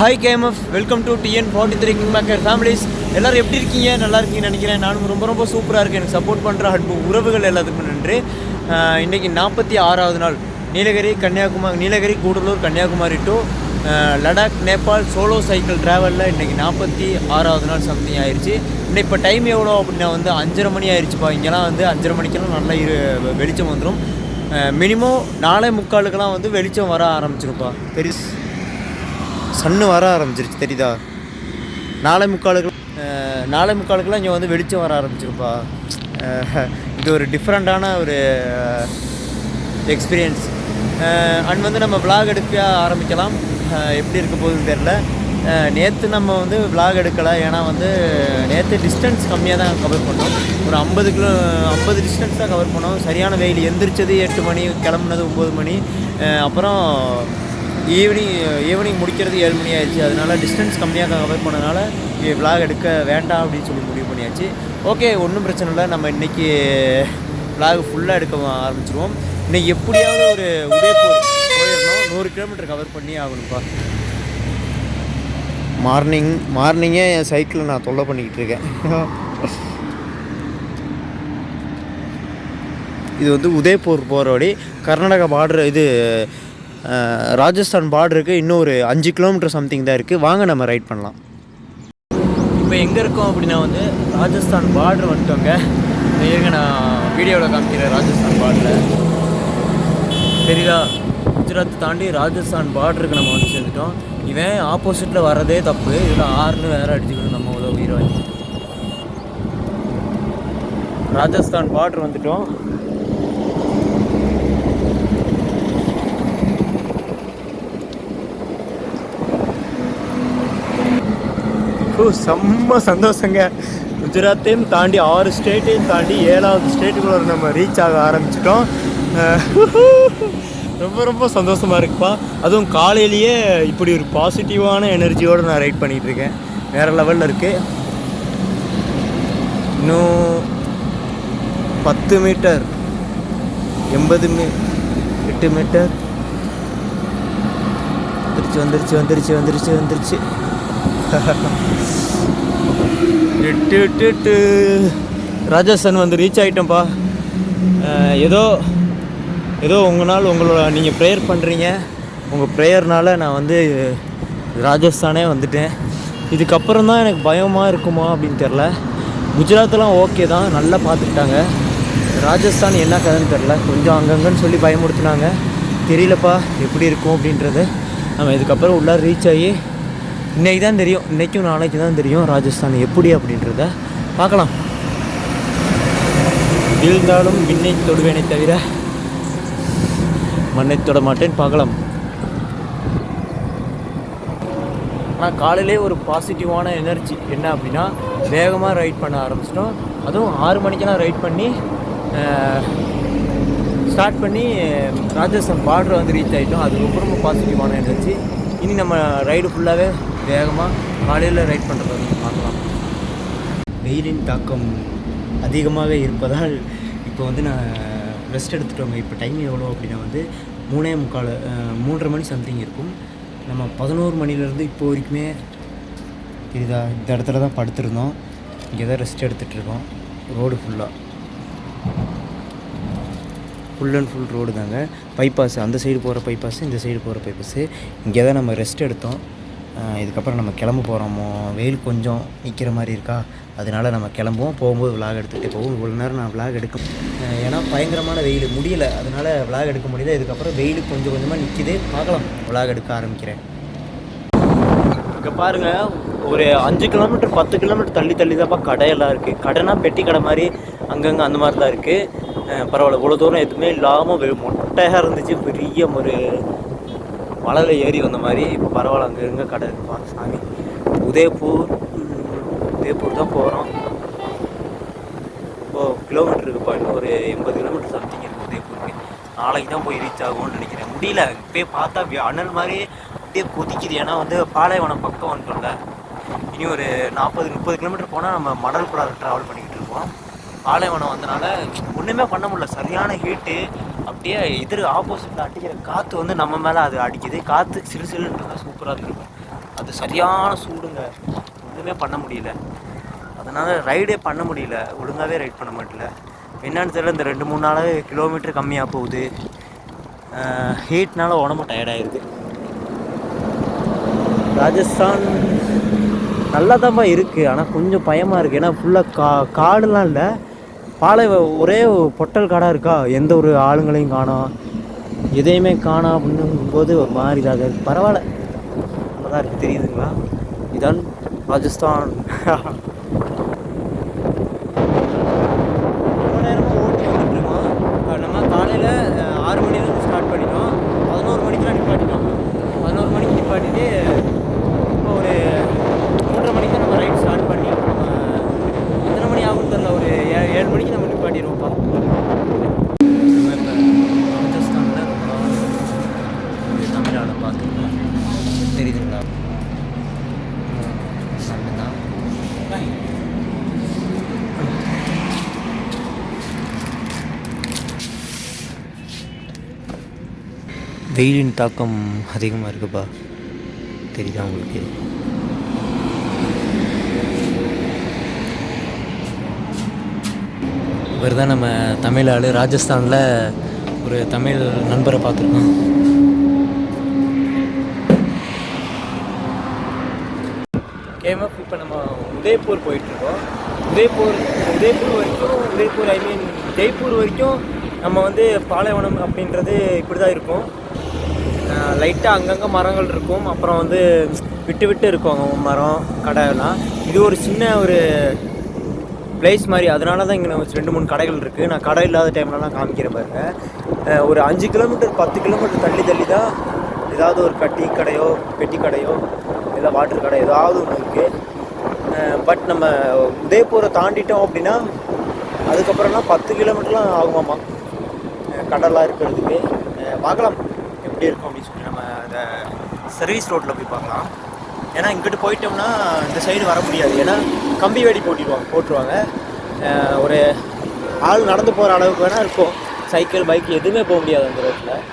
Hi KMF, welcome to TN43 kingmaker families. எல்லோரும் எப்படி இருக்கீங்க? நல்லா இருக்கீங்கன்னு நினைக்கிறேன். நானும் ரொம்ப சூப்பராக இருக்கேன். எனக்கு சப்போர்ட் பண்ணுற அன்பு உறவுகள் எல்லாத்துக்கும் நன்றி. இன்றைக்கி 46வது நாள் Nilgiri Gudalur Kanyakumari to Ladakh Nepal solo cycle ட்ராவலில் இன்றைக்கி 46வது நாள் சம்திங் ஆயிடுச்சு. இன்னும் இப்போ டைம் எவ்வளோ அப்படின்னா 5:30 மணி ஆயிடுச்சுப்பா. இங்கெல்லாம் 5:30 மணிக்கெல்லாம் நல்லா வெளிச்சம் வந்துடும். மினிமம் 4:45 வெளிச்சம் வர ஆரம்பிச்சிருப்பா. சன்னு வர ஆரம்பிச்சிருச்சு, தெரியுதா? 4:45 இங்கே வெளிச்சம் வர ஆரம்பிச்சிருப்பா. இது ஒரு டிஃப்ரெண்ட்டான ஒரு எக்ஸ்பீரியன்ஸ். அண்ட் நம்ம விளாக் எடுக்க ஆரம்பிக்கலாம். எப்படி இருக்க போகுதுன்னு தெரில. நேற்று நம்ம விளாக் எடுக்கலை. ஏன்னா நேற்று டிஸ்டன்ஸ் கம்மியாக தான் கவர் பண்ணோம். ஒரு 50 டிஸ்டன்ஸ் தான் கவர் பண்ணோம். சரியான வெயில். எந்திரிச்சது 8 மணி, கிளம்புனது 9 மணி. அப்புறம் ஈவினிங் முடிக்கிறது 7 மணி ஆயிடுச்சு. அதனால டிஸ்டன்ஸ் கம்மியாக கவர் பண்ணனால விளாக் எடுக்க வேண்டாம் அப்படின்னு சொல்லி முடிவு பண்ணியாச்சு. ஓகே, ஒன்றும் பிரச்சனை இல்லை. நம்ம இன்றைக்கி விளாக் ஃபுல்லாக எடுக்க ஆரம்பிச்சிடுவோம். இன்றைக்கி எப்படியாவது ஒரு உதயபூர் போயிடணும். 100 கிலோமீட்டர் கவர் பண்ணி ஆகணும்ப்பா. மார்னிங்கே என் சைக்கிளில் நான் தொல்லை பண்ணிக்கிட்டு இருக்கேன். இது உதயபூர் போகிற வழி. கர்நாடகா பார்டர், இது ராஜஸ்தான் பார்டருக்கு இன்னும் ஒரு 5 கிலோமீட்டர் சம்திங் தான் இருக்குது. வாங்க நம்ம ரைட் பண்ணலாம். இப்போ எங்கே இருக்கோம் அப்படின்னா ராஜஸ்தான் பார்டர் வந்துட்டோங்க. இருங்க, நான் வீடியோவில் காமிக்கிறேன். ராஜஸ்தான் பார்டரில் தெரியுதா? குஜராத் தாண்டி ராஜஸ்தான் பார்டருக்கு நம்ம சேர்ந்துட்டோம். இவன் ஆப்போசிட்டில் வர்றதே தப்பு. இதில் 6ன்னு வேறு அடிச்சுக்கணும். நம்ம உயிர் வாங்கி ராஜஸ்தான் பார்டர் வந்துட்டோம். செம்ம சந்தோஷங்க. குஜராத்தையும் தாண்டி 6 ஸ்டேட்டையும் தாண்டி 7வது ஸ்டேட்டுக்குள்ள நம்ம ரீச் ஆக ஆரம்பிச்சிட்டோம். ரொம்ப சந்தோஷமாக இருக்குப்பா. அதுவும் காலையிலேயே இப்படி ஒரு பாசிட்டிவான எனர்ஜியோடு நான் ரைட் பண்ணிகிட்ருக்கேன். வேறு லெவலில் இருக்குது. இன்னும் 10 மீட்டர், 8 மீட்டர் வந்துருச்சு. ராஜஸ்தான் ரீச் ஆகிட்டோம்ப்பா. ஏதோ நீங்கள் ப்ரேயர் பண்ணுறீங்க. உங்கள் ப்ரேயர்னால் நான் ராஜஸ்தானே வந்துட்டேன். இதுக்கப்புறம் தான் எனக்கு பயமாக இருக்குமா அப்படின்னு தெரில. குஜராத்லாம் ஓகே தான், நல்லா பார்த்துக்கிட்டாங்க. ராஜஸ்தான் என்ன கதைன்னு தெரில. கொஞ்சம் அங்கங்கன்னு சொல்லி பயமுறுத்துனாங்க. தெரியலப்பா எப்படி இருக்கும் அப்படின்றது. நம்ம இதுக்கப்புறம் உள்ளே ரீச் ஆகி இன்றைக்கி தான் தெரியும். இன்றைக்கும் நாளைக்கு தான் தெரியும் ராஜஸ்தான் எப்படி அப்படின்றத பார்க்கலாம். இருந்தாலும் விண்ணை தொடுவேனே தவிர மண்ணை தொட மாட்டேன்னு பார்க்கலாம். ஆனால் காலையிலே ஒரு பாசிட்டிவான எனர்ஜி என்ன அப்படின்னா, வேகமாக ரைட் பண்ண ஆரம்பிச்சிட்டோம். அதுவும் 6 மணிக்கெல்லாம் ரைட் பண்ணி ஸ்டார்ட் பண்ணி ராஜஸ்தான் பார்டர் ரீச் ஆகிட்டோம். அது ரொம்ப பாசிட்டிவான எனர்ஜி. இனி நம்ம ரைடு ஃபுல்லாகவே வேகமாக காலையில் ரைட் பண்ணுறது பார்க்கலாம். வெயிலின் தாக்கம் அதிகமாக இருப்பதால் இப்போ நான் ரெஸ்ட் எடுத்துட்டோங்க. இப்போ டைம் எவ்வளோ அப்படின்னா 3:45 மணி சம்திங் இருக்கும். நம்ம 11 மணிலேருந்து இப்போ வரைக்குமே இந்த இடத்துல தான் படுத்துருந்தோம். இங்கே தான் ரெஸ்ட் எடுத்துகிட்ருக்கோம். Road full and full road தாங்க. பைபாஸ், அந்த சைடு போகிற பைபாஸு, இந்த சைடு போகிற பைபாஸு. இங்கே தான் நம்ம ரெஸ்ட் எடுத்தோம். இதுக்கப்புறம் நம்ம கிளம்ப போகிறோமோ. வெயில் கொஞ்சம் நிற்கிற மாதிரி இருக்கா, அதனால் நம்ம கிளம்புவோம். போகும்போது விளாக் எடுத்துகிட்டே போவோம். இவ்வளோ நேரம் நான் விளாக் எடுக்க, ஏன்னா பயங்கரமான வெயில் முடியலை, அதனால் விளாக் எடுக்க முடியல. இதுக்கப்புறம் வெயில் கொஞ்சமாக நிற்கிது. பார்க்கலாம், விளாக் எடுக்க ஆரம்பிக்கிறேன். இங்கே பாருங்கள், ஒரு 5 கிலோமீட்டர் 10 கிலோமீட்டர் தள்ளி தான்ப்பா கடையெல்லாம் இருக்குது. கடைனா பெட்டி கடை மாதிரி அங்கங்கே அந்த மாதிரி தான் இருக்குது. பரவாயில்ல, இவ்வளோ தூரம் எதுவுமே இல்லாமல் மொட்டையாக இருந்துச்சு. பெரிய ஒரு மலையில் ஏறி வந்த மாதிரி. இப்போ பரவாயில்ல, அங்கே இருங்க கடை இருக்குப்பா. சாமி, உதயபூர் தான் போகிறோம். கிலோமீட்டர் இருக்குப்பா. இன்னும் ஒரு 80 கிலோமீட்டர் சம்திங் இருக்குது உதயபூருக்கு. நாளைக்கு தான் போய் ரீச் ஆகும்னு நினைக்கிறேன். முடியல, இப்போயே பார்த்தா அனல் மாதிரி அப்படியே கொதிக்குது. ஏன்னா பாலைவனம் பக்கம் வந்துட்டோம்ல. இனி ஒரு 40-30 கிலோமீட்டர் போனால் நம்ம மணல்குடா ட்ராவல் பண்ணிக்கிட்டு இருக்கோம். பாலைவனம் வந்தனால ஒன்றுமே பண்ண முடியல. சரியான ஹீட்டு. அப்படியே ஆப்போசிட்டில் அடிக்கிற காற்று நம்ம மேலே அது அடிக்குது. காற்று சிலுன்றது சூப்பராக இருக்குது. அது வந்து சரியான சூடுங்க, ஒன்றுமே பண்ண முடியல. அதனால் ரைடே பண்ண முடியல, ஒழுங்காகவே ரைட் பண்ண மாட்டல. என்னன்னு தெரியல, இந்த 2-3 நாளாகவே கிலோமீட்டர் கம்மியாக போகுது. ஹீட்னால உடம்பு டயர்டாகிடுது. ராஜஸ்தான் நல்லா தான்ப்பா இருக்குது, ஆனால் கொஞ்சம் பயமாக இருக்குது. ஏன்னா ஃபுல்லாக காடுலாம் இல்லை, ஒரே பொட்டல் காடாக இருக்கா, எந்த ஒரு ஆளுங்களையும் காணோம், எதையுமே காணோம் அப்படின்னும்போது ஒரு மாதிரி இதாக இருக்குது. பரவாயில்ல, நல்லா இருக்குது. தெரியுதுங்களா, இதான் ராஜஸ்தான். ரொம்ப நேரமாக ஓட்டி வந்துட்டுருக்கோம். நம்ம காலையில் 6 மணிலேருந்து ஸ்டார்ட் பண்ணிட்டோம், 11 மணிக்கெலாம் நிப்பாட்டிட்டோம். 11 மணிக்கு நிப்பாட்டிட்டு இப்போ ஒரு 3:30 மணிக்கு தான் நம்ம ரைட் ஸ்டார்ட் பண்ணி, நம்ம எத்தனை மணி ஆகும்னு தெரில, ஒரு 7 மணிக்கு நம்ம நிப்பாட்டிடுவோம்ப்பா. நம்ம இப்போ ராஜஸ்தானில் தமிழ்நாடு பார்த்துருக்கோம், தெரியுதுங்களா? வெயிலின் தாக்கம் அதிகமாக இருக்குப்பா, தெரியுதா உங்களுக்கு? இவர் தான் நம்ம தமிழ் ஆள். ராஜஸ்தானில் ஒரு தமிழ் நண்பரை பார்த்துருக்கோம். கேஎம்எஃப் இப்போ நம்ம உதய்பூர் போயிட்டுருக்கோம். உதய்பூர் வரைக்கும் ஜெய்ப்பூர் வரைக்கும் நம்ம வந்து பாலைவனம் அப்படின்றது இப்படி தான் இருக்கும். லைட்டாக அங்கங்கே மரங்கள் இருக்கும், அப்புறம் வந்து விட்டு விட்டு இருக்கும் மரம், கடையெல்லாம். இது ஒரு சின்ன ஒரு பிளேஸ் மாதிரி, அதனால தான் இங்கே 2-3 கடைகள் இருக்குது. நான் கடை இல்லாத டைம்லலாம் காமிக்கிறேன் பாருங்கள். ஒரு 5 கிலோமீட்டர் 10 கிலோமீட்டர் தள்ளி தான் ஏதாவது ஒரு பெட்டி கடையோ இல்லை வாட்டர் கடை ஏதாவது ஒன்று இருக்குது. பட் நம்ம உதய்பூரை தாண்டிட்டோம் அப்படின்னா அதுக்கப்புறம்லாம் 10 கிலோமீட்டர்லாம் ஆகுமாம்மா கடலாக இருக்கிறதுக்கு. பார்க்கலாம் எப்படி இருக்கும் அப்படின்னு சொல்லி நம்ம அந்த சர்வீஸ் ரோட்டில் போய் பார்க்கலாம். ஏன்னா இங்கிட்டு போயிட்டோம்னா இந்த சைடு வர முடியாது, ஏன்னா கம்பி வேலி போட்டுருவாங்க. ஒரு ஆள் நடந்து போகிற அளவுக்கு வேணால் இருக்கும், சைக்கிள் பைக் எதுவுமே போக முடியாது அந்த ரோட்டில்.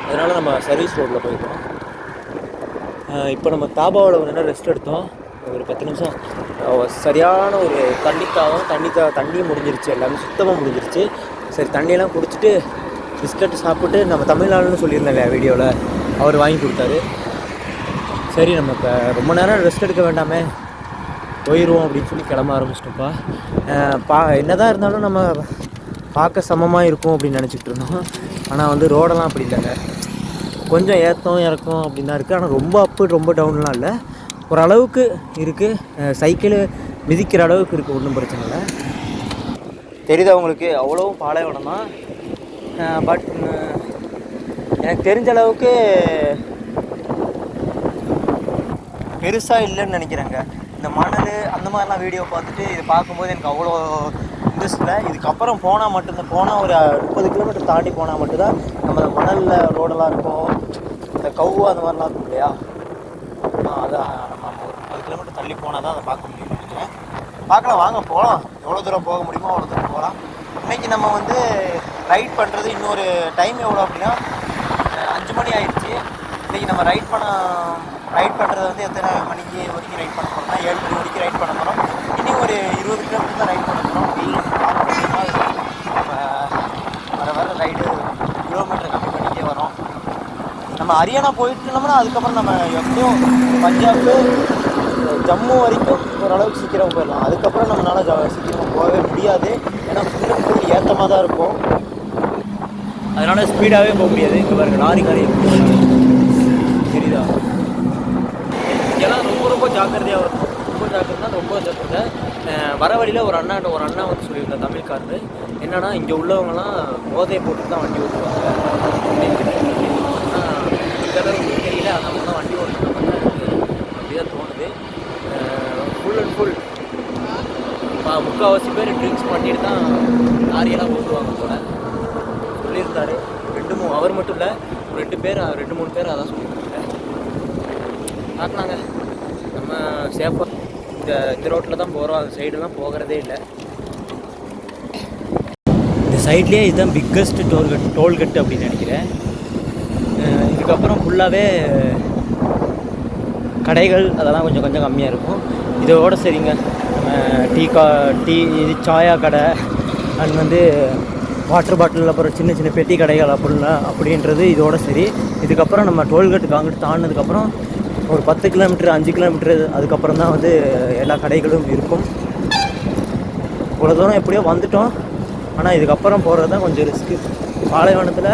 அதனால் நம்ம சர்வீஸ் ரோட்டில் போயிருக்கோம். இப்போ நம்ம தாபாவில் ஒரு நேரம் ரெஸ்ட் எடுத்தோம், ஒரு 10 நிமிஷம். சரியான ஒரு தண்ணி முடிஞ்சிருச்சு, எல்லாமே சுத்தமாக முடிஞ்சிருச்சு. சரி, தண்ணியெல்லாம் குடிச்சிட்டு பிஸ்கட் சாப்பிட்டு, நம்ம தமிழ்நாடுன்னு சொல்லியிருந்தேங்க வீடியோவில், அவர் வாங்கி கொடுத்தாரு. சரி, நம்ம இப்போ ரொம்ப நேரம் ரெஸ்ட் எடுக்க வேண்டாமே, போயிடுவோம் அப்படின்னு சொல்லி கிளம்ப ஆரம்பிச்சிட்டோம்ப்பா. என்னதான் இருந்தாலும் நம்ம பார்க்க சமமாக இருக்கும் அப்படின்னு நினச்சிக்கிட்டு இருந்தோம். ஆனால் வந்து ரோடெல்லாம் அப்படி இல்லைங்க, கொஞ்சம் ஏற்றம் இறக்கம் அப்படின்னு தான் இருக்குது. ஆனால் ரொம்ப அப்பு ரொம்ப டவுன்லாம் இல்லை, ஓரளவுக்கு இருக்குது. சைக்கிள் மிதிக்கிற அளவுக்கு இருக்குது, ஒன்றும் பிரச்சனை இல்லை. தெரியுது அவங்களுக்கு, அவ்வளோவும் பாலைவனம் தான். பட் எனக்கு தெரிஞ்ச அளவுக்கு பெருசாக இல்லைன்னு நினைக்கிறேங்க. இந்த மணல் அந்த மாதிரிலாம் வீடியோ பார்த்துட்டு இது பார்க்கும்போது எனக்கு அவ்வளோ இன்ட்ரெஸ்ட் இல்லை. இதுக்கப்புறம் போனால் ஒரு 30 கிலோமீட்டர் தாண்டி போனால் மட்டும்தான் நம்ம இந்த மணலில் ரோடெல்லாம் இருக்கும், இந்த கவு அந்த மாதிரிலாம் இருக்கும் இல்லையா, அதான் நம்ம 30 கிலோமீட்டர் தள்ளி போனால் தான் அதை பார்க்க முடியும்னு நினைக்கிறேன். பார்க்கலாம், வாங்க போகலாம். எவ்வளோ தூரம் போக முடியுமோ அவ்வளோ தூரம் போகலாம். இன்றைக்கி நம்ம வந்து ரைட் பண்ணுறது இன்னொரு டைம் எவ்வளோ அப்படின்னா 5 மணி ஆயிடுச்சு. இன்றைக்கி நம்ம ரைட் பண்ணுறது வந்து எத்தனை மணிக்கு வரைக்கும் ரைட் பண்ண போகிறோம்னா 7 மணி வரைக்கும் ரைட் பண்ண போகிறோம். இனி ஒரு 20 கிலோமீட்டர் தான் ரைட் பண்ண போகிறோம். வர ரைடு கிலோமீட்டர் கம்மி பண்ணிகிட்டே வரோம். நம்ம ஹரியானா போயிட்டு இருந்தோம்னா அதுக்கப்புறம் நம்ம எப்படியும் பஞ்சாப் ஜம்மு வரைக்கும் ஓரளவுக்கு சீக்கிரம் போயிடலாம். அதுக்கப்புறம் நம்மளால் சீக்கிரமாக போகவே முடியாது, ஏன்னா ஃபுல் ஏற்றமாக தான் இருக்கும். அதனால் ஸ்பீடாகவே போக முடியாது. இங்கே பாருங்கள், லாரி தெரியுதா? இங்கெல்லாம் ரொம்ப ஜாக்கிரதையாக இருக்கும். ரொம்ப ஜாக்கிரதை. வர வழியில் ஒரு அண்ணா வந்து சொல்லியிருந்தேன், தமிழ்காரரு. என்னன்னா, இங்கே உள்ளவங்கலாம் போதையை போட்டு தான் வண்டி ஓட்டுவாங்க அப்படின்னு. தெரியல, அந்த தான் வண்டி ஓட்டுற மாதிரி தான் இருக்குது, அப்படிதான் தோணுது. ஃபுல் அண்ட் ஃபுல் முக்கால்வாசி பேர் ட்ரிங்க்ஸ் பண்ணிட்டு தான் லாரியெல்லாம் ஓட்டுவாங்க போல சொல்லியிருந்தாரு. அவர் மட்டும் இல்லை, 2-3 பேர் அதான் சொல்லியிருக்காங்க. பார்க்கலாங்க, நம்ம சேஃபாக இந்த ரோட்டில் தான் போகிறோம், அந்த சைடெல்லாம் போகிறதே இல்லை. இந்த சைட்லேயே இதுதான் பிக்கஸ்ட் டோல்கட் அப்படின்னு நினைக்கிறேன். இதுக்கப்புறம் ஃபுல்லாகவே கடைகள் அதெல்லாம் கொஞ்சம் கொஞ்சம் கம்மியாக இருக்கும். இதோட சரிங்க. டீ இது சாயா கடை அண்ட் வந்து வாட்டர் பாட்டில், அப்புறம் சின்ன சின்ன பெட்டி கடைகள் அப்படின்றது இதோட சரி. இதுக்கப்புறம் நம்ம டோல்கேட்டுக்கு அங்கிட்டு தாண்டினதுக்கப்புறம் ஒரு 10 கிலோமீட்டர் 5 கிலோமீட்டரு அதுக்கப்புறம் தான் வந்து எல்லா கடைகளும் இருக்கும். இவ்வளோ தூரம் எப்படியோ வந்துட்டோம். ஆனால் இதுக்கப்புறம் போகிறது தான் கொஞ்சம் ரிஸ்க்கு. பாலைவனத்தில்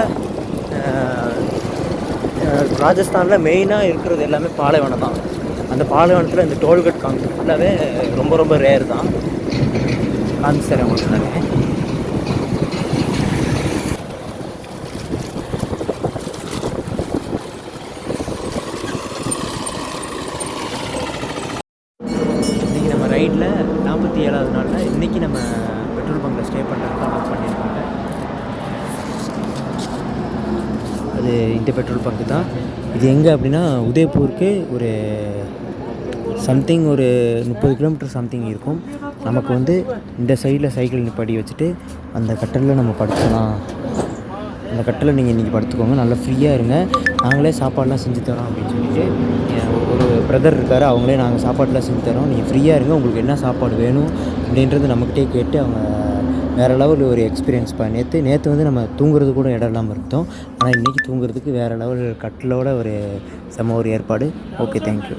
ராஜஸ்தானில் மெயினாக இருக்கிறது எல்லாமே பாலைவனம் தான். அந்த பாலைவனத்தில் இந்த டோல்கேட் காமிக்கிறது ஃபுல்லாகவே ரொம்ப ரொம்ப ரேர் தான். காமிச்சித்தரேன் உங்களுக்கு நான். இன்றைக்கி நம்ம ரைடில் 47வது நாளில் இன்றைக்கி நம்ம பெட்ரோல் பங்கில் ஸ்டே பண்ணுறதுக்கு அனௌன்ஸ் பண்ணியிருக்காங்க. அது இந்த பெட்ரோல் பங்கு தான். இது எங்கே அப்படின்னா உதய்பூருக்கு ஒரு சம்திங் ஒரு 30 கிலோமீட்டர் சம்திங் இருக்கும். நமக்கு வந்து இந்த சைடில் சைக்கிள் நிப்பாட்டி வச்சுட்டு அந்த கட்டலில் நம்ம படுத்துக்கலாம். அந்த கட்டலில் நீங்கள் இன்றைக்கி படுத்துக்கோங்க, நல்லா ஃப்ரீயாக இருங்க, நாங்களே சாப்பாடெலாம் செஞ்சு தரோம் அப்படின்னு சொல்லிட்டு ஒரு பிரதர் இருக்கார். அவங்களே நாங்கள் சாப்பாடெலாம் செஞ்சு தரோம், நீங்கள் ஃப்ரீயாக இருங்க, உங்களுக்கு என்ன சாப்பாடு வேணும் அப்படின்றது நம்மக்கிட்டே கேட்டு அவங்க வேறு லெவல் ஒரு எக்ஸ்பீரியன்ஸ் நேற்று வந்து நம்ம தூங்குறது கூட இடம் இல்லாமல் இருந்தோம். ஆனால் இன்றைக்கி தூங்குறதுக்கு வேறு லெவல் கட்டிலோட ஒரு செம்ம ஒரு ஏற்பாடு. Okay, thank you.